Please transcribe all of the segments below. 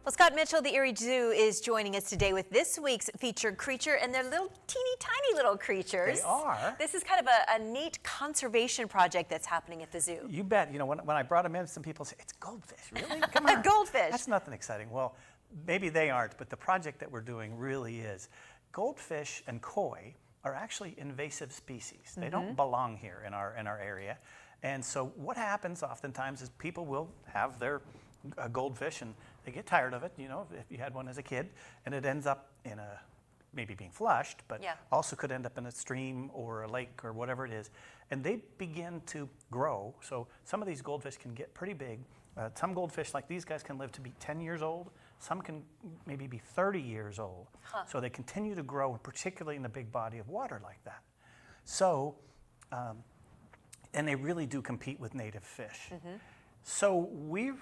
Well, Scott Mitchell, the Erie Zoo, is joining us today with this week's featured creature, and they're little teeny tiny little creatures. They are. This is kind of a neat conservation project that's happening at the zoo. You bet. You know, when I brought them in, some people say, it's goldfish. Really? Come on. A goldfish. That's nothing exciting. Well, maybe they aren't, but the project that we're doing really is. Goldfish and koi are actually invasive species. They don't belong here in our area. And so what happens oftentimes is people will have their goldfish and they get tired of it, you know, if you had one as a kid, and it ends up in a, maybe being flushed, but also could end up in a stream or a lake or whatever it is. And they begin to grow. So some of these goldfish can get pretty big. Some goldfish like these guys can live to be 10 years old. Some can maybe be 30 years old. So they continue to grow, particularly in a big body of water like that. So, and they really do compete with native fish. So we're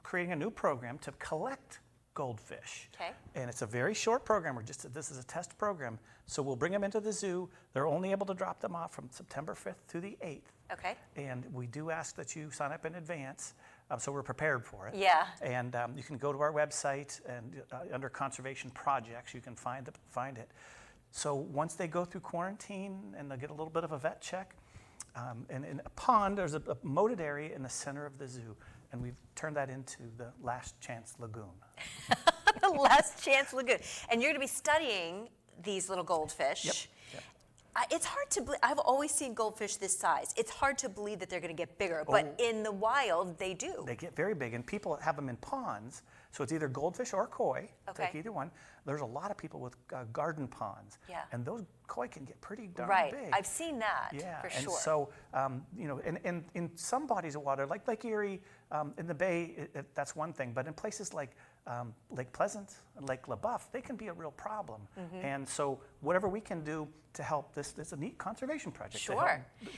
creating a new program to collect goldfish. And it's a very short program. This is a test program. So we'll bring them into the zoo. They're only able to drop them off from September 5th to the 8th. And we do ask that you sign up in advance, so we're prepared for it. And you can go to our website, and under conservation projects, you can find it. So once they go through quarantine and they'll get a little bit of a vet check, and in a pond, there's a moated area in the center of the zoo, and we've turned that into the Last Chance Lagoon. The Last Chance Lagoon. And you're going to be studying these little goldfish. It's hard to believe. I've always seen goldfish this size. It's hard to believe that they're going to get bigger, but in the wild, they do. They get very big, and people have them in ponds, so it's either goldfish or koi. Take either one. There's a lot of people with garden ponds, and those koi can get pretty darn big. I've seen that, for sure. And so, you know, in some bodies of water, like Lake Erie, in the bay, that's one thing, but in places like Lake Pleasant and Lake LaBeouf, they can be a real problem. And so whatever we can do to help, this is a neat conservation project.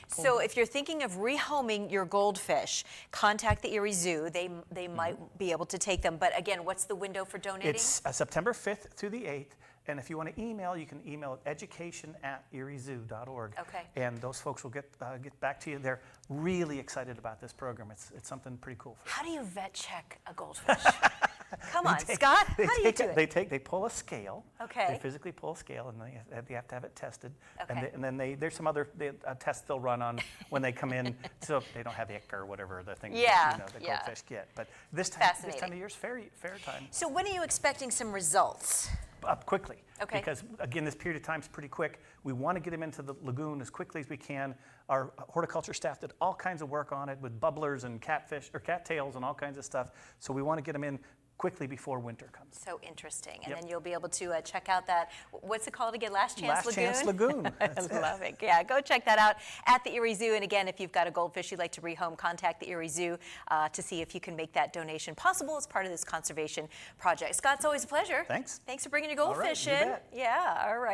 So if you're thinking of rehoming your goldfish, contact the Erie Zoo. They might be able to take them. But again, what's the window for donating? It's September 5th through the 8th. And if you want to email, you can email education@eriezoo.org. And those folks will get back to you. They're really excited about this program. It's something pretty cool for them. How do you vet check a goldfish? Come on, Scott. How do you do it? They pull a scale. They physically pull a scale, and they have to have it tested. And then there's some other tests they'll run on when they come in, so they don't have ick or whatever the thing the goldfish get. But this time of year is fair time. So when are you expecting some results? Quickly, because again, this period of time is pretty quick. We want to get them into the lagoon as quickly as we can. Our horticulture staff did all kinds of work on it with bubblers and catfish or cattails and all kinds of stuff. So we want to get them in quickly before winter comes. So interesting. And then you'll be able to check out that, what's it called again? Last Chance Lagoon? Last Chance Lagoon. I love it. Yeah, go check that out at the Erie Zoo. And again, if you've got a goldfish you'd like to rehome, contact the Erie Zoo to see if you can make that donation possible as part of this conservation project. Scott, it's always a pleasure. Thanks. Thanks for bringing your goldfish in. Yeah, all right.